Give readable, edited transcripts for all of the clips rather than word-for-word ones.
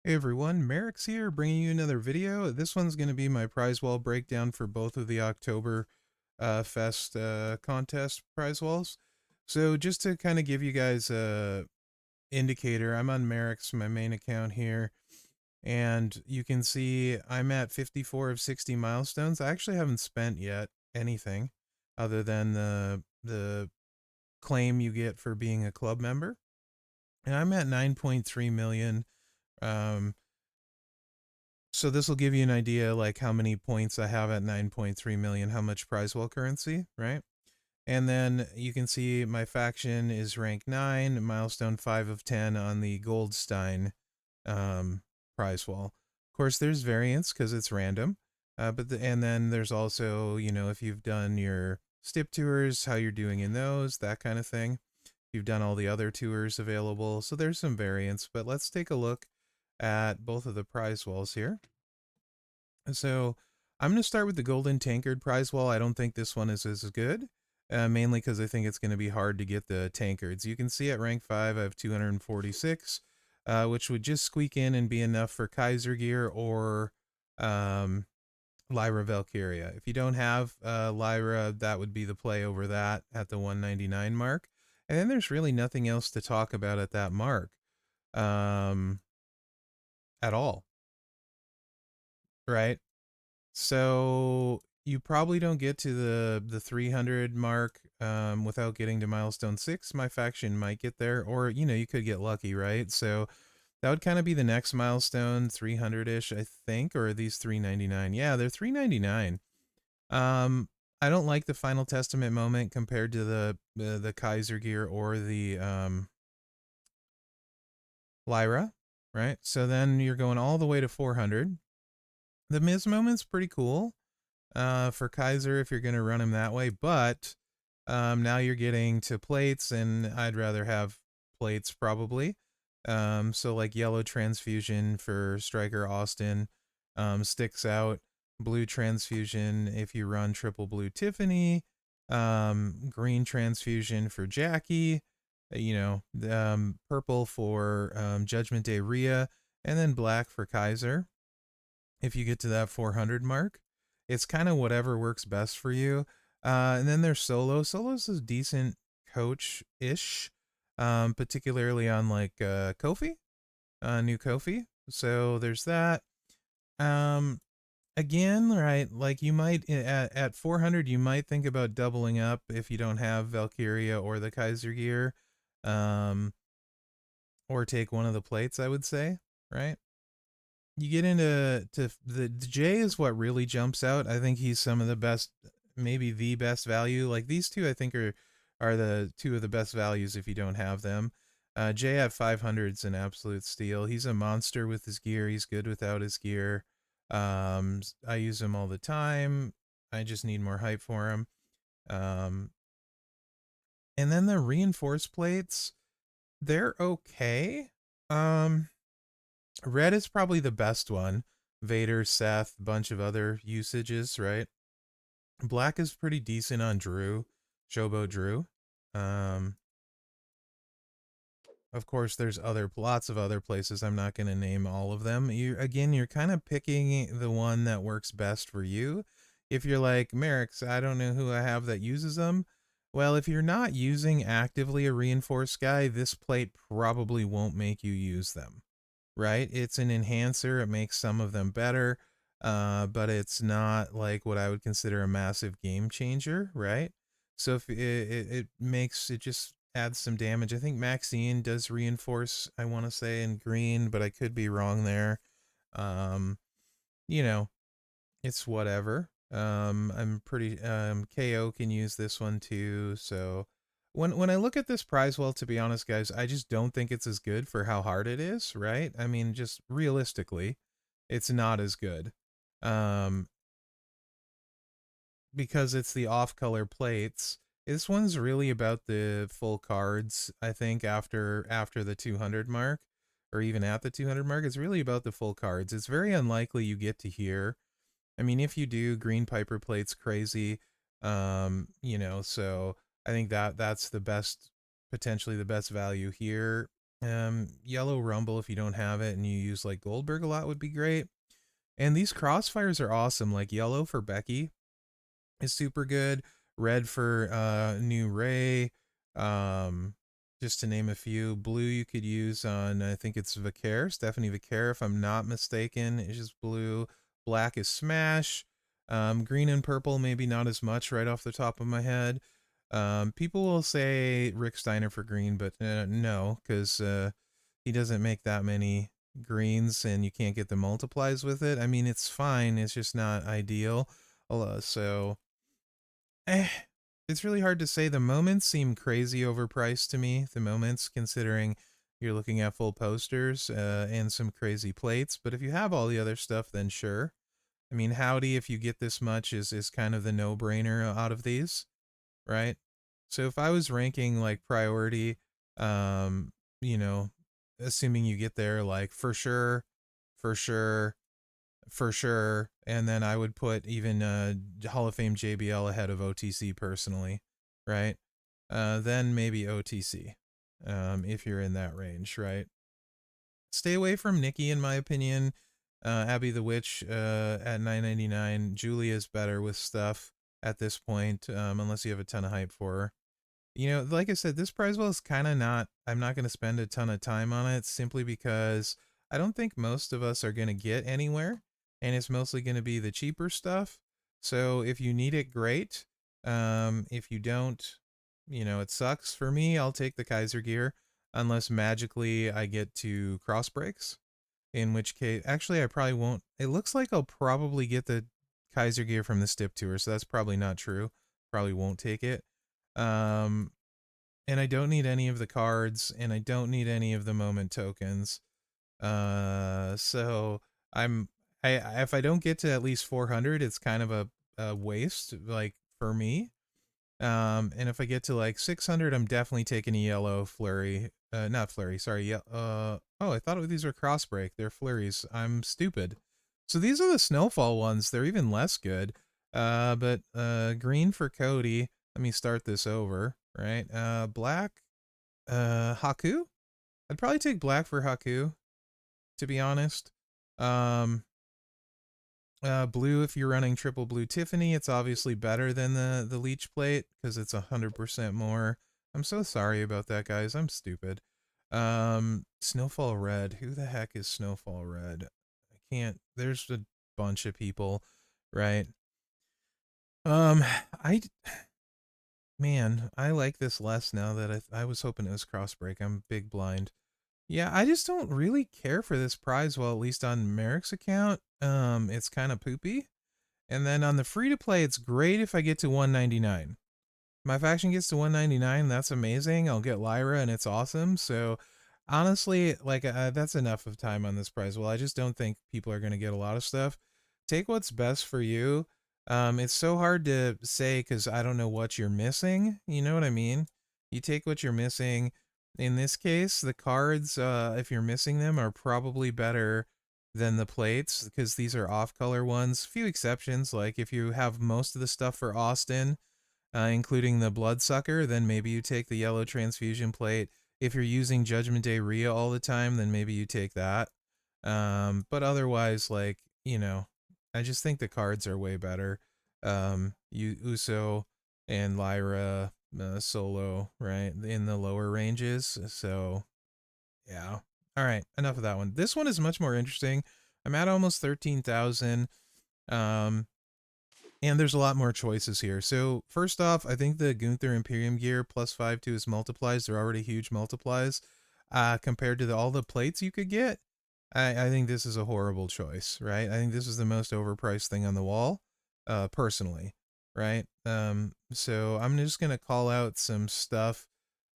Hey everyone, Mherex here, bringing you another video. This one's going to be my Prizewall breakdown for both of the Oktober Fest contest Prizewalls. So just to kind of give you guys a indicator, I'm on Mherex, my main account here, and you can see I'm at 54 of 60 milestones. I actually haven't spent yet anything other than the claim you get for being a club member, and I'm at 9.3 million. Um, So this will give you an idea like how many points I have at 9.3 million, how much Prizewall currency, right? And then you can see my faction is rank 9, milestone 5 of 10 on the Goldstein um, Prizewall. Of course, there's variance because it's random. And then there's also, if you've done your stip tours, how you're doing in those, that kind of thing. You've done all the other tours available. So there's some variance, but let's take a look at both of the prize walls here. So I'm going to start with the Golden Tankard prize wall. I don't think this one is as good, mainly because I think it's going to be hard to get the tankards. You can see at rank 5, I have 246, which would just squeak in and be enough for Kaiser gear or um, Lyra Valkyria. If you don't have Lyra, that would be the play over that at the 199 mark. And then there's really nothing else to talk about at that mark um, at all, right? So you probably don't get to the 300 mark without getting to milestone 6. My faction might get there, or you could get lucky, right? So that would kind of be the next milestone, 300-ish, I think, or are these 399? Yeah, they're 399. Um, I don't like the Final Testament moment compared to the Kaiser gear or the Lyra, right? So then you're going all the way to 400. The Miz moment's pretty cool for Kaiser if you're going to run him that way. But now you're getting to plates, and I'd rather have plates probably. So like yellow transfusion for Striker Austin sticks out. Blue transfusion if you run triple blue Tiffany. Green transfusion for Jackie. Purple for Judgment Day Rhea, and then black for Kaiser if you get to that 400 mark. It's kind of whatever works best for you. And then there's Solo. Solo's a decent coach ish, particularly on like Kofi, new Kofi. So there's that. Um, Again, right? Like you might at 400, you might think about doubling up if you don't have Valkyria or the Kaiser gear, um, or take one of the plates. I would say, right? You get into the J is what really jumps out. I think he's some of the best, maybe the best value. Like these two, I think are the two of the best values if you don't have them. J at 500 is an absolute steal. He's a monster with his gear. He's good without his gear. I use him all the time. I just need more hype for him. Um, and then the reinforced plates, they're okay. Um, Red is probably the best one. Vader, Seth, bunch of other usages, right? Black is pretty decent on Drew, Shobo Drew. Um, of course, there's lots of other places. I'm not going to name all of them. You're kind of picking the one that works best for you. If you're like Mherex, I don't know who I have that uses them. Well, if you're not using actively a reinforced guy, this plate probably won't make you use them, right? It's an enhancer. It makes some of them better, but it's not like what I would consider a massive game changer, right? So if it makes it just adds some damage. I think Maxine does reinforce, I want to say, in green, but I could be wrong there. Um, you know, it's whatever. I'm pretty KO can use this one too. So when I look at this prize, well, to be honest, guys, I just don't think it's as good for how hard it is, right? I mean, just realistically, it's not as good. Um, because it's the off-color plates. This one's really about the full cards, I think, after the 200 mark, or even at the 200 mark. It's really about the full cards. It's very unlikely you get to here. I mean, if you do, Green Piper plate's crazy. So I think that's the best, potentially the best value here. Yellow Rumble, if you don't have it and you use like Goldberg a lot, would be great. And these crossfires are awesome. Like yellow for Becky is super good. Red for New Ray. Um, just to name a few. Blue you could use on, I think it's Vicaire, Stephanie Vicaire, if I'm not mistaken. It's just blue. Black is Smash. Green and purple, maybe not as much right off the top of my head. People will say Rick Steiner for green, but no, because he doesn't make that many greens and you can't get the multiplies with it. I mean, it's fine. It's just not ideal. So Eh, it's really hard to say. The moments seem crazy overpriced to me. The moments, considering you're looking at full posters and some crazy plates. But if you have all the other stuff, then sure. I mean, Howdy, if you get this much, is kind of the no-brainer out of these, right? So if I was ranking like priority, um, you know, assuming you get there, like for sure, for sure, for sure. And then I would put even Hall of Fame JBL ahead of OTC personally, right? Then maybe OTC, if you're in that range, right? Stay away from Nikki, in my opinion. Abby the Witch at $9.99. Julia's better with stuff at this point, unless you have a ton of hype for her. You know, like I said, this Prizewall is kind of not, I'm not going to spend a ton of time on it simply because I don't think most of us are going to get anywhere, and it's mostly going to be the cheaper stuff. So if you need it, great. If you don't, you know, it sucks. For me, I'll take the Kaiser gear unless magically I get to cross breaks, in which case, actually, I probably won't. It looks like I'll probably get the Kaiser gear from the Stip Tour, so that's probably not true. Probably won't take it. Um, and I don't need any of the cards, and I don't need any of the moment tokens. So I'm if I don't get to at least 400, it's kind of a waste, like for me. And if I get to like 600, I'm definitely taking a yellow flurry. Not flurry, sorry. Yeah. Oh, I thought these were crossbreak. They're flurries. I'm stupid. So these are the snowfall ones. They're even less good. But green for Cody. Let me start this over. Right. Black. Haku. I'd probably take black for Haku, to be honest. Um, blue, if you're running triple blue Tiffany, it's obviously better than the leech plate because it's 100% more. I'm so sorry about that, guys. I'm stupid. Snowfall red. Who the heck is Snowfall red? I can't. There's a bunch of people, right? Um, I man, I like this less now that I was hoping it was crossbreak. I'm big blind. Yeah, I just don't really care for this prize. Well, at least on Mherex account, it's kind of poopy. And then on the free to play, it's great if I get to 199. My faction gets to 199, that's amazing. I'll get Lyra and it's awesome. So honestly, like that's enough of time on this prize. Well, I just don't think people are going to get a lot of stuff. Take what's best for you. It's so hard to say because I don't know what you're missing. You know what I mean? You take what you're missing. In this case, the cards, if you're missing them, are probably better than the plates because these are off-color ones. Few exceptions, like if you have most of the stuff for Austin, including the Bloodsucker, then maybe you take the yellow transfusion plate. If you're using Judgment Day Rhea all the time, then maybe you take that. But otherwise, like, you know, I just think the cards are way better. Uso and Lyra solo, right, in the lower ranges. So, yeah. All right, enough of that one. This one is much more interesting. I'm at almost 13,000. Um, and there's a lot more choices here. So first off, I think the Gunther Imperium gear +5 to his multiplies, they're already huge multiplies. Compared to all the plates you could get, I think this is a horrible choice, right? I think this is the most overpriced thing on the wall, personally, right? So I'm just gonna call out some stuff.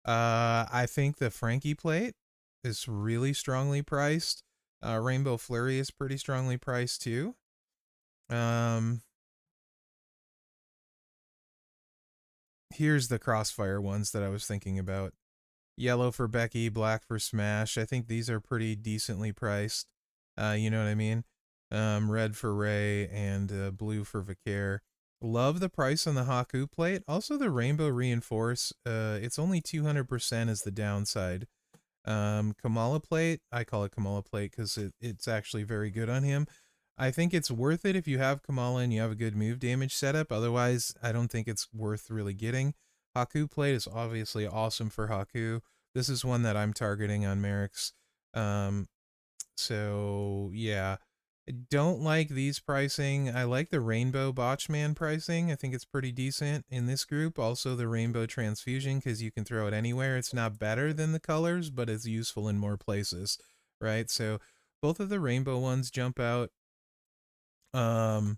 I think the Frankie plate is really strongly priced. Rainbow Flurry is pretty strongly priced too. Um, Here's the Crossfire ones that I was thinking about. Yellow for Becky, black for Smash. I think these are pretty decently priced. You know what I mean? Red for Ray and blue for Vicaire. Love the price on the Haku plate. Also the Rainbow Reinforce. It's only 200% is the downside. Kamala plate, I call it Kamala plate because it's actually very good on him. I think it's worth it if you have Kamala and you have a good move damage setup. Otherwise, I don't think it's worth really getting. Haku plate is obviously awesome for Haku. This is one that I'm targeting on Mherex. Um, so yeah, I don't like these pricing. I like the Rainbow Botchman pricing. I think it's pretty decent in this group. Also the Rainbow Transfusion because you can throw it anywhere. It's not better than the colors, but it's useful in more places, right? So both of the Rainbow ones jump out. Um,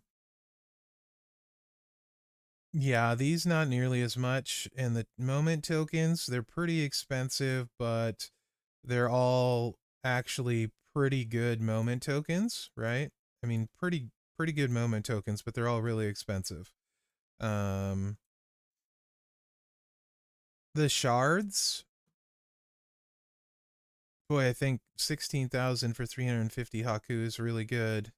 yeah, these not nearly as much. And the moment tokens, they're pretty expensive, but they're all actually pretty good moment tokens, right? I mean, pretty good moment tokens, but they're all really expensive. Um, the shards, boy, I think 16,000 for 350 Haku is really good.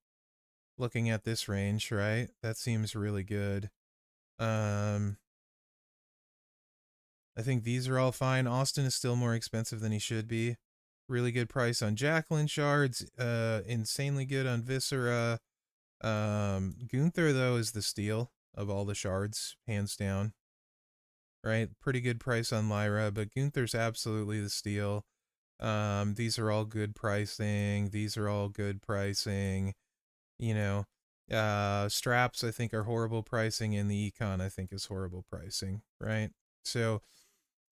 Looking at this range, right? That seems really good. Um, I think these are all fine. Austin is still more expensive than he should be. Really good price on Jacqueline shards. Insanely good on Viscera. Gunther though is the steal of all the shards, hands down. Right, pretty good price on Lyra, but Gunther's absolutely the steal. These are all good pricing. These are all good pricing. You know, straps I think are horrible pricing, and the econ I think is horrible pricing. Right, so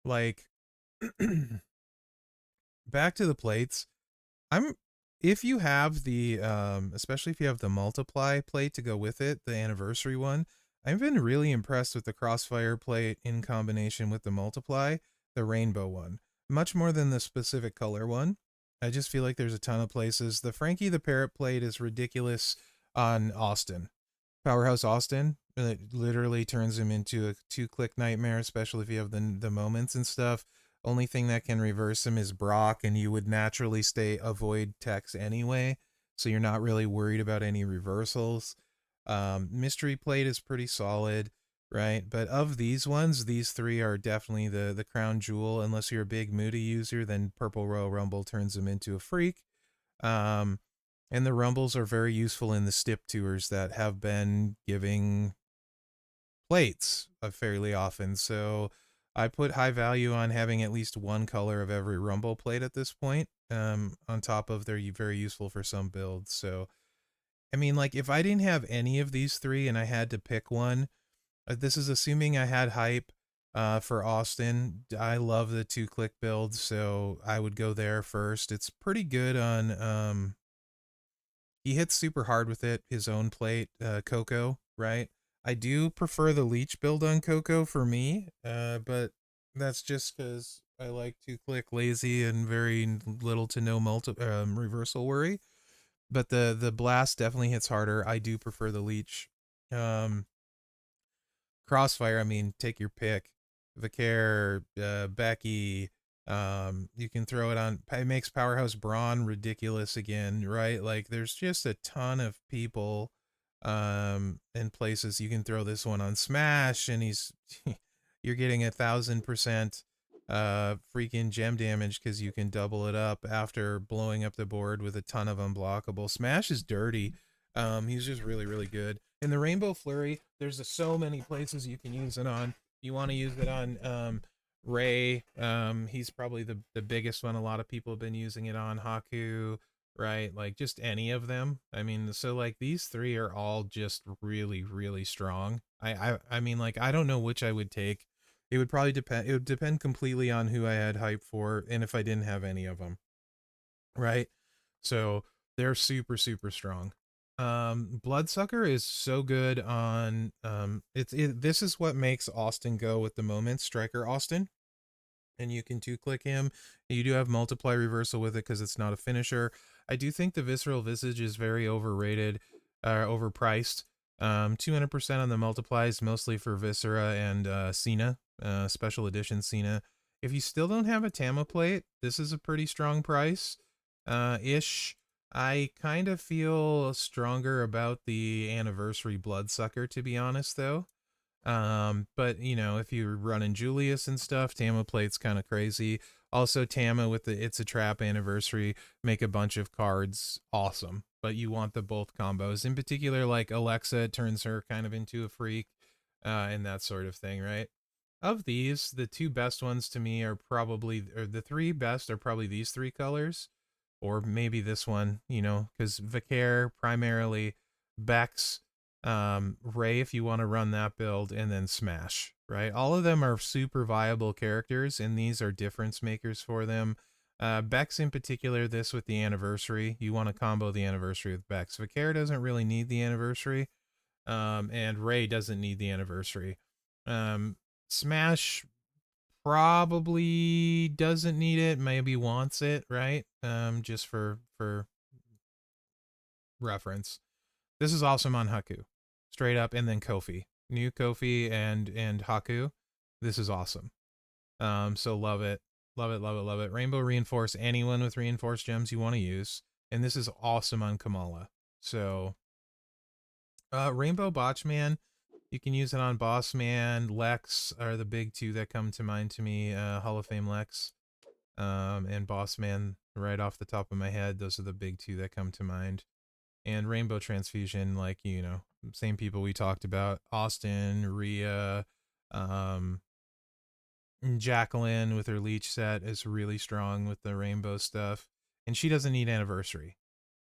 like back to the plates. I'm if you have the especially if you have the multiply plate to go with it, the anniversary one, I've been really impressed with the crossfire plate in combination with the multiply, the rainbow one. Much more than the specific color one. I just feel like there's a ton of places. The Frankie the Parrot plate is ridiculous on Austin. Powerhouse Austin, it literally turns him into a 2-click nightmare, especially if you have the moments and stuff. Only thing that can reverse him is Brock, and you would naturally stay avoid text anyway, so you're not really worried about any reversals. Mystery Plate is pretty solid, right? But of these ones, these three are definitely the crown jewel. Unless you're a big Moody user, then Purple Royal Rumble turns him into a freak. Um, and the rumbles are very useful in the stip tours that have been giving plates fairly often. So I put high value on having at least one color of every rumble plate at this point. On top of they're very useful for some builds. So I mean, like if I didn't have any of these three and I had to pick one, this is assuming I had hype. For Austin, I love the 2-click build, so I would go there first. It's pretty good on he hits super hard with it, his own plate, Coco, right? I do prefer the leech build on Coco for me, but that's just because I like to click lazy and very little to no reversal worry. But the blast definitely hits harder. I do prefer the leech. Um, Crossfire, I mean, take your pick. Vicaire, Becky, you can throw it on. It makes Powerhouse Braun ridiculous again, right? Like, there's just a ton of people, in places you can throw this one on Smash, and you're getting 1,000% freaking gem damage because you can double it up after blowing up the board with a ton of unblockable. Smash is dirty. He's just really good. In the Rainbow Flurry, there's so many places you can use it on. You want to use it on Ray. He's probably the biggest one. A lot of people have been using it on Haku, right? Like just any of them. I mean, so like these three are all just really strong. I mean, like I don't know which I would take. It would probably depend. It would depend completely on who I had hype for, and if I didn't have any of them, right? So they're super strong. Bloodsucker is so good on this is what makes Austin go with the moment, Striker Austin. And you can 2-click him. You do have multiply reversal with it because it's not a finisher. I do think the Visceral Visage is very overrated, overpriced. 200% on the multiplies, mostly for Viscera and Cena, special edition Cena. If you still don't have a Tama plate, this is a pretty strong price, ish. I kind of feel stronger about the anniversary Bloodsucker, to be honest, though. But you know, if you're running Julius and stuff, Tama plate's kind of crazy. Also, Tama with the It's a Trap anniversary, make a bunch of cards, awesome. But you want the both combos. In particular, like Alexa turns her kind of into a freak, and that sort of thing, right? Of these, the two best ones to me are probably, or the three best are probably these three colors, or maybe this one, you know, because Vicaire primarily, Bex, Ray if you want to run that build, and then Smash, right? All of them are super viable characters, and these are difference makers for them. Bex in particular, this with the anniversary, you want to combo the anniversary with Bex. Vicaire doesn't really need the anniversary, and Ray doesn't need the anniversary. Smash probably doesn't need it, maybe wants it, right? Just for reference. This is awesome on Haku, straight up, and then Kofi, new Kofi and Haku. This is awesome. So love it, love it, love it, love it. Rainbow reinforce anyone with reinforced gems you want to use, and this is awesome on Kamala. So, Rainbow Botchman, you can use it on Bossman. Lex are the big two that come to mind to me. Hall of Fame Lex, and Bossman right off the top of my head. Those are the big two that come to mind. And Rainbow Transfusion, like, you know, same people we talked about. Austin, Rhea, Jacqueline with her leech set is really strong with the rainbow stuff. And she doesn't need anniversary.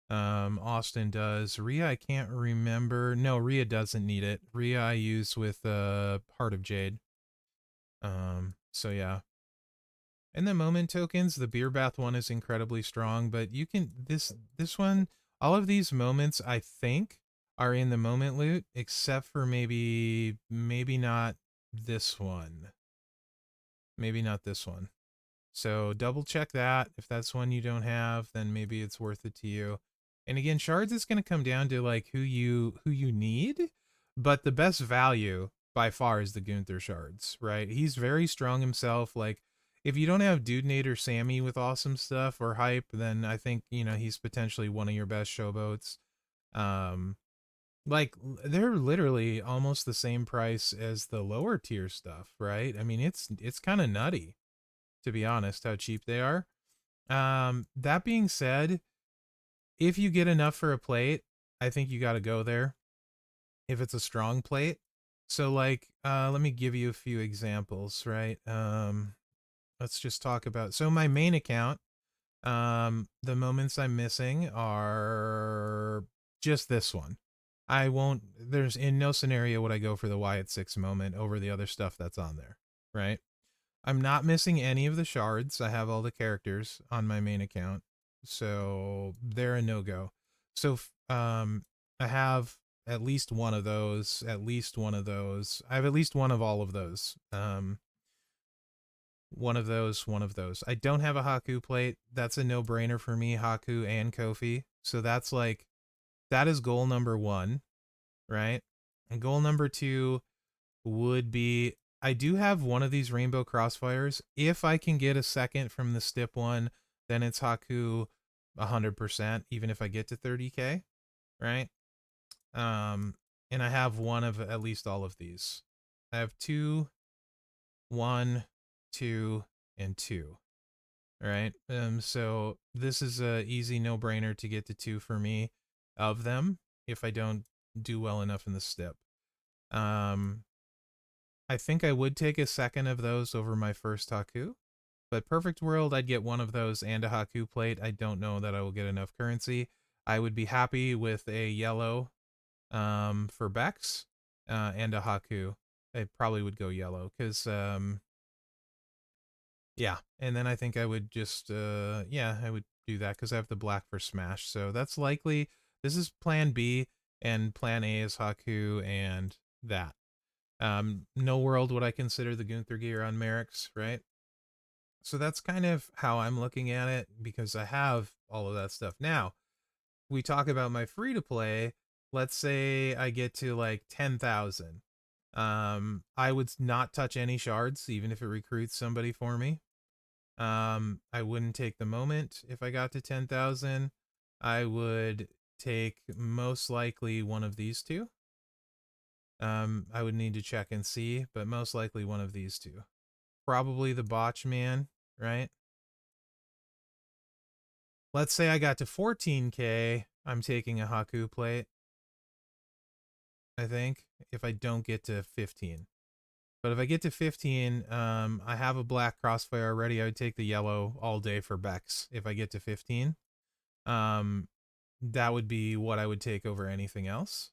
Austin does. Rhea, I can't remember. No, Rhea doesn't need it. Rhea I use with Heart of Jade. So yeah. And the moment tokens, the beer bath one is incredibly strong, but you can this one, all of these moments I think are in the moment loot, except for maybe not this one. Maybe not this one. So double check that. If that's one you don't have, then maybe it's worth it to you. And again, shards is going to come down to like who you need, but the best value by far is the Gunther shards, right? He's very strong himself. Like if you don't have Dudenate or Sammy with awesome stuff or hype, then I think, you know, he's potentially one of your best showboats. Like they're literally almost the same price as the lower tier stuff, right? I mean, it's kind of nutty, to be honest, how cheap they are. That being said, if you get enough for a plate, I think you got to go there if it's a strong plate. So like, let me give you a few examples, right? Let's just talk about, so my main account, the moments I'm missing are just this one. I won't, there's in no scenario would I go for the Wyatt 6 moment over the other stuff that's on there, right? I'm not missing any of the shards. I have all the characters on my main account, so they're a no-go. So I have at least one of those, at least one of those. I have at least one of all of those. One of those, one of those. I don't have a Haku plate. That's a no-brainer for me, Haku and Kofi. So that's like, that is goal number one, right? And goal number two would be, I do have one of these rainbow crossfires. If I can get a second from the stip one, then it's Haku 100%, even if I get to 30k, right? And I have one of at least all of these. I have 2, 1, 2, and 2. All right. So this is a easy no-brainer to get to 2 for me of them if I don't do well enough in the stip. I think I would take a second of those over my first Haku, but perfect world, I'd get one of those and a Haku plate. I don't know that I will get enough currency. I would be happy with a yellow for Bex and a Haku. I probably would go yellow because yeah, and then I think I would just yeah, I would do that because I have the black for Smash. So that's likely. This is plan B, and plan A is Haku and that. No world would I consider the Gunther gear on Mherex, right? So that's kind of how I'm looking at it because I have all of that stuff. Now, we talk about my free to play. Let's say I get to like 10,000. I would not touch any shards, even if it recruits somebody for me. I wouldn't take the moment if I got to 10,000. I would take most likely one of these two. I would need to check and see, but most likely one of these two. Probably the Botch Man, right? let's say I got to 14K, I'm taking a Haku plate, I think, if I don't get to 15. But if I get to 15, I have a black crossfire already. I would take the yellow all day for Bex if I get to 15. Um, that would be what I would take over anything else.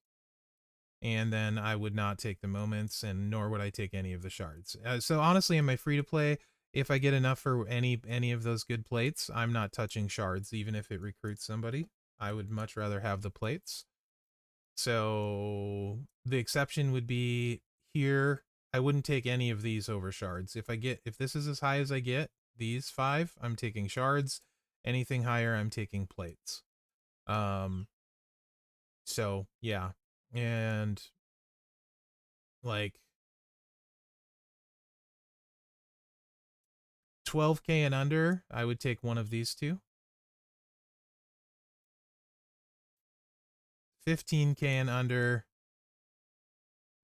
And then I would not take the moments, and nor would I take any of the shards. So honestly, in my free to play, if I get enough for any of those good plates, I'm not touching shards, even if it recruits somebody. I would much rather have the plates. So the exception would be here. I wouldn't take any of these over shards. If this is as high as I get, these 5, I'm taking shards. Anything higher, I'm taking plates. So yeah. And like 12K and under, I would take one of these two. 15K and under,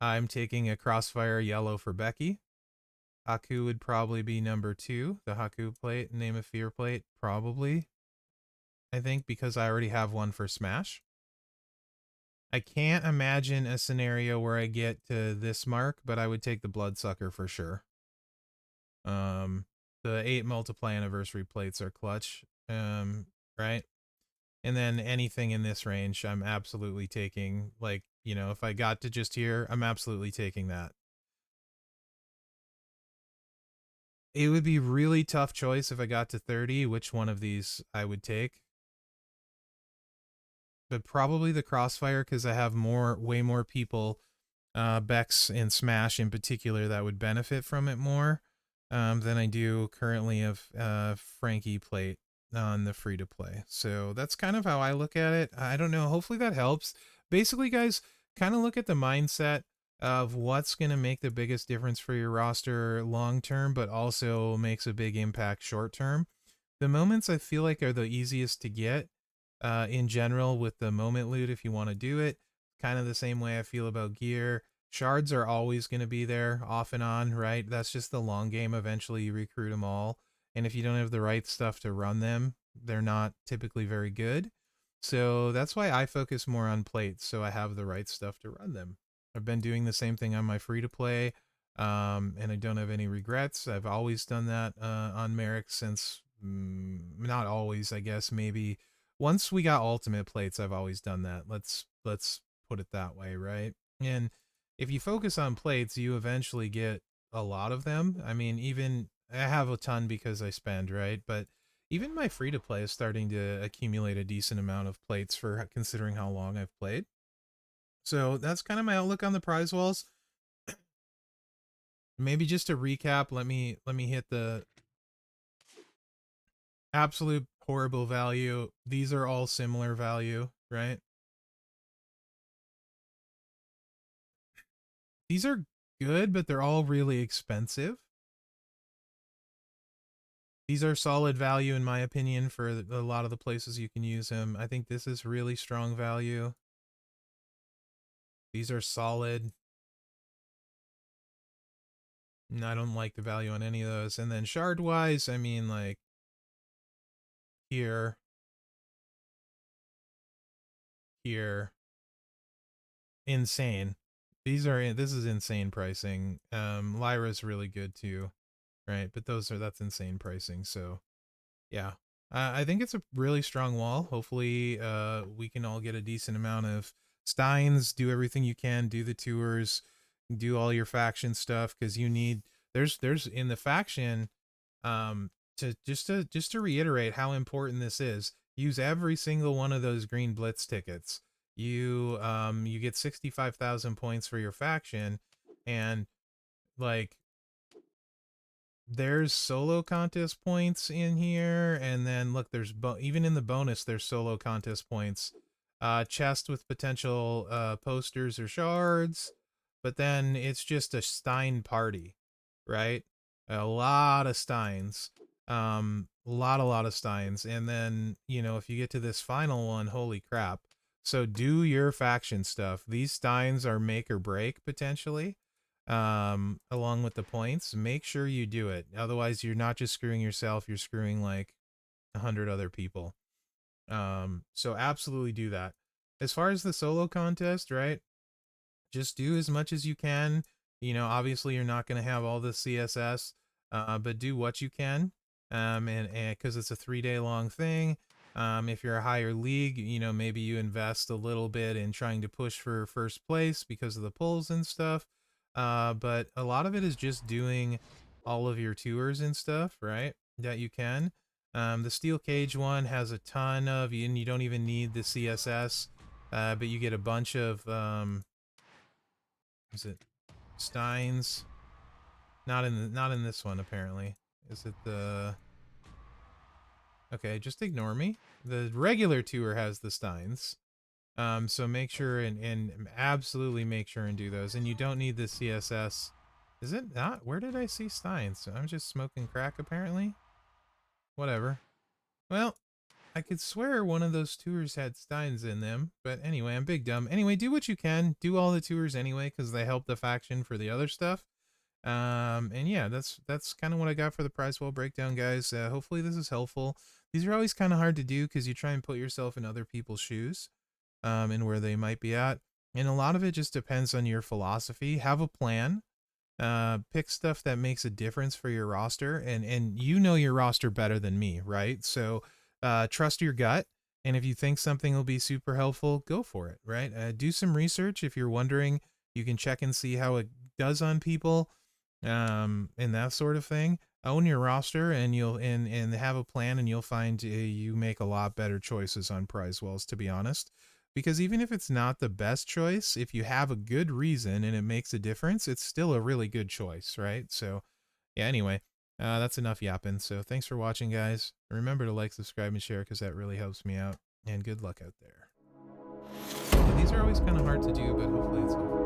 I'm taking a crossfire yellow for Becky. Haku would probably be number 2, the Haku plate, Name of Fear plate, probably. I think because I already have one for Smash. I can't imagine a scenario where I get to this mark, but I would take the Bloodsucker for sure. The 8 multiply anniversary plates are clutch, right? And then anything in this range, I'm absolutely taking. Like, you know, if I got to just here, I'm absolutely taking that. It would be really tough choice if I got to 30, which one of these I would take. But probably the Crossfire, because I have way more people, Bex and Smash in particular, that would benefit from it more than I do currently of Frankie plate on the free to play. So that's kind of how I look at it. I don't know. Hopefully that helps. Basically, guys, kind of look at the mindset of what's going to make the biggest difference for your roster long term, but also makes a big impact short term. The moments I feel like are the easiest to get in general with the moment loot if you want to do it. Kind of the same way I feel about gear. Shards are always going to be there off and on, right? That's just the long game. Eventually you recruit them all. And if you don't have the right stuff to run them, they're not typically very good. So that's why I focus more on plates, so I have the right stuff to run them. I've been doing the same thing on my free to play, and I don't have any regrets. I've always done that on Mherex since, not always, I guess, maybe once we got ultimate plates. I've always done that. Let's put it that way, right? And if you focus on plates, you eventually get a lot of them. I mean, even I have a ton because I spend, right? But even my free to play is starting to accumulate a decent amount of plates for considering how long I've played. So that's kind of my outlook on the prize walls. Maybe just to recap, let me hit the absolute horrible value. These are all similar value, right? These are good, but they're all really expensive. These are solid value in my opinion for a lot of the places you can use them. I think this is really strong value. These are solid. I don't like the value on any of those. And then shard wise, I mean, like here, here, insane. This is insane pricing. Lyra's really good too, right? But that's insane pricing. So yeah, I think it's a really strong wall. Hopefully, we can all get a decent amount of steins. Do everything you can. Do the tours. Do all your faction stuff because you need. There's in the faction. To reiterate how important this is. Use every single one of those green blitz tickets. You get 65,000 points for your faction, and like there's solo contest points in here, and then look, there's even in the bonus there's solo contest points. Chest with potential posters or shards, but then it's just a Stein party, right? A lot of Steins. A lot of Steins. And then, you know, if you get to this final one, holy crap. So do your faction stuff. These Steins are make or break potentially, along with the points. Make sure you do it. Otherwise, you're not just screwing yourself, you're screwing like 100 other people. So absolutely do that. As far as the solo contest, right? Just do as much as you can. You know, obviously you're not going to have all the CSS, but do what you can. And because it's a 3 day long thing. If you're a higher league, you know, maybe you invest a little bit in trying to push for first place because of the polls and stuff. But a lot of it is just doing all of your tours and stuff, right? That you can. The steel cage one has a ton of, and you don't even need the CSS, but you get a bunch of, is it Steins? Not in this one apparently. Is it the? Okay, just ignore me. The regular tour has the Steins. So make sure and absolutely make sure and do those. And you don't need the CSS. Is it not? Where did I see Steins? I'm just smoking crack apparently. Whatever. Well, I could swear one of those tours had Steins in them, but anyway, I'm big dumb. Anyway, do what you can. Do all the tours anyway, because they help the faction for the other stuff. And yeah, that's kind of what I got for the Prizewall breakdown, guys. Hopefully this is helpful. These are always kind of hard to do because you try and put yourself in other people's shoes, and where they might be at. And a lot of it just depends on your philosophy. Have a plan. Pick stuff that makes a difference for your roster, and you know your roster better than me, right? So trust your gut, and if you think something will be super helpful, go for it, right? Do some research. If you're wondering, you can check and see how it does on people, and that sort of thing. Own your roster, and you'll and have a plan, and you'll find you make a lot better choices on Prizewalls, to be honest. Because even if it's not the best choice, if you have a good reason and it makes a difference, it's still a really good choice, right? So, yeah, anyway, that's enough yapping. So thanks for watching, guys. Remember to like, subscribe, and share because that really helps me out. And good luck out there. These are always kind of hard to do, but hopefully it's helpful.